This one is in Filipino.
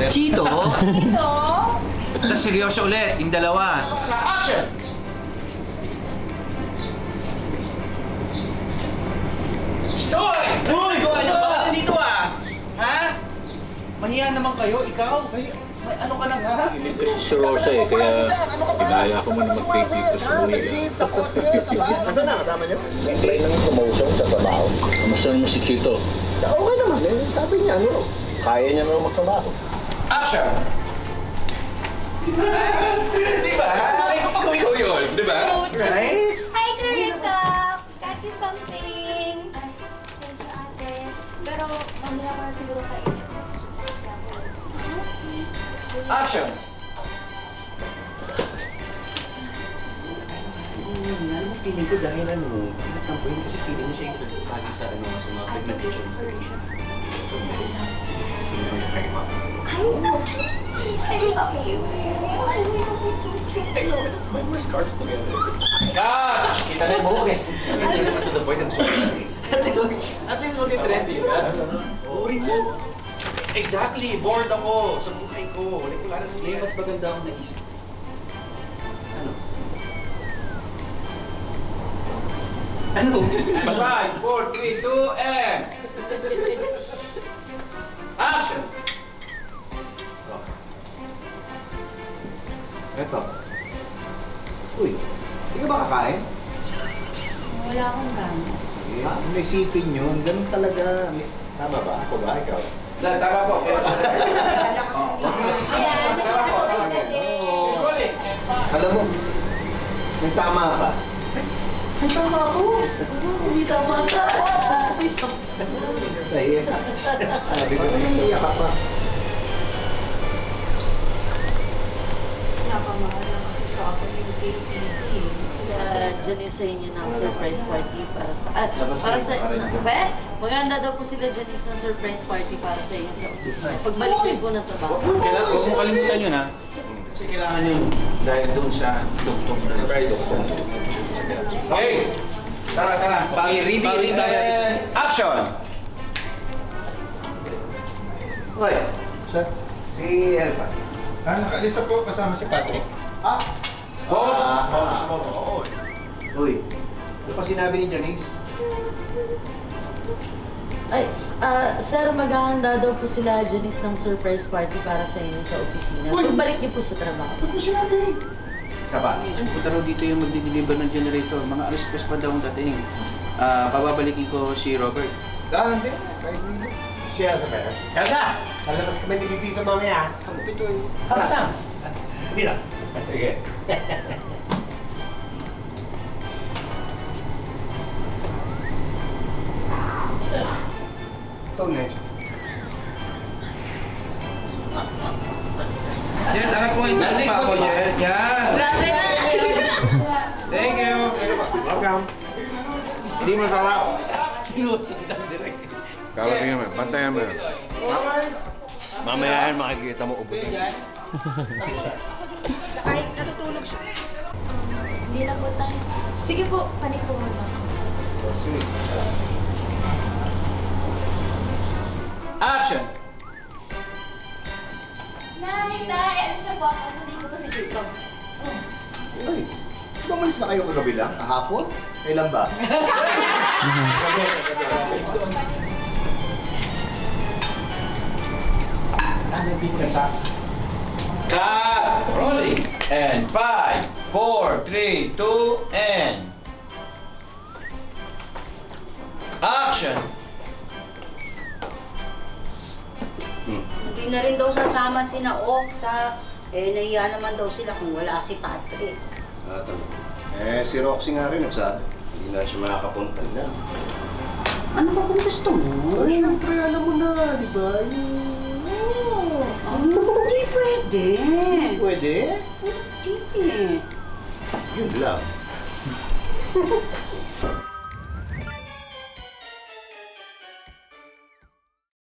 Chito? Ito? Tapos seryoso ulit, yung dalawa. Action! Stoy! Uy! Ano ba? Dito Ha? Mahiya naman kayo, ikaw? May ano ka na nga? Si Rosa kaya inaya ko man mag-date dito sa Manila. Nasaan na? Kasama niyo? Try lang yung promotion sa trabaho. Kamusta naman si Chito? Okay naman eh. Sabi niya, kaya niya naman magtrabaho. Action! Di ba? Ikaw yun, di ba? Right? Hi, Carissa! Got you something. Ay, thank you, ate. Pero, mamaya ko na siguro kainin. Surprise ako. Action! Alam mo, feeling ko dahil natampuin kasi feeling niya siya yung lagi sa sa mga pigmentation. I love you. I love you. I love you. When we're scars together. Cut! Kita na yung buhok eh. To the point, I'm sorry. At least mag-trendy ka. Boring ko. Exactly, bored ako sa buhay ko. Wala na May mas maganda akong naisip. Ano? Ano? 5, 4, 3, 2, and... Action! Eto. Uy, hindi ka ba kakain? Wala akong gana. Yeah, may isipin yun. Ganun talaga. Tama ba? Ako ba? Ikaw? Tama po. Alam mo, may tama ka. Ay, tama ako. Hindi tama ka. Sa iya. Sabi ko, iiyak ka pa. Nakamahal lang kasi sa akin yung KTT. Janice sa inyo ng surprise party para sa... para sa... Maganda daw po sila Janice ng surprise party para sa inyo sa office. Pagbalik niyo po ng trabaho. Kailangan ko kung kalimutan nyo na. Kasi kailangan nyo dahil doon sa doktor. Surprise. Okay! Tara. Pag-reveal action! Hoy, Sir? si Elsa. Nakalisa po kasama si Patrick. Uy, ano pa sinabi ni Janice? Ay, sir, maghahanda daw po sila Janice ng surprise party para sa inyo sa opisina. Pagbalik niyo po sa trabaho. Ba't mo sinabi? Isa pa? Punta raw dito yung magdi-deliver ng generator. Mga alas-tres pa daw ang dating. Pababalikin ko si Robert. Hindi. Kahit hindi. Siya sa pera. Elsa! Lalabas kami ni Pipito mamaya. Ang pito yun. Tara, Sam! Hindi na. Sige. Ito next. Yan, ako yung sa pa ako yan. Yan! Grabe na! Thank you! Welcome. Hindi masarap. Sinusundan direct. Kalatingin mo, bantayan mo yun. Mamaya yan makikita mo ubusin. Ay, natutulog siya. Hindi na po tayo. Sige po, panik po muna. Action! Nay, alis na po ako. Sundin ko po si Jacob. Uy, umalis na kayo kagabi lang? Kahapon? Kailan ba? May pizza sa... Cut! Rolling! And 5, 4, 3, 2, and... Action! Hindi na rin daw sasama si Naok sa... nahiya naman daw sila kung wala si Patrick. Si Roxy nga rin nagsabi. Hindi na siya makakapunta na. Ano ba kung gusto mo? Siyempre, alam mo na, di ba? Hindi pwede. Pwede? Hindi. Yun lang.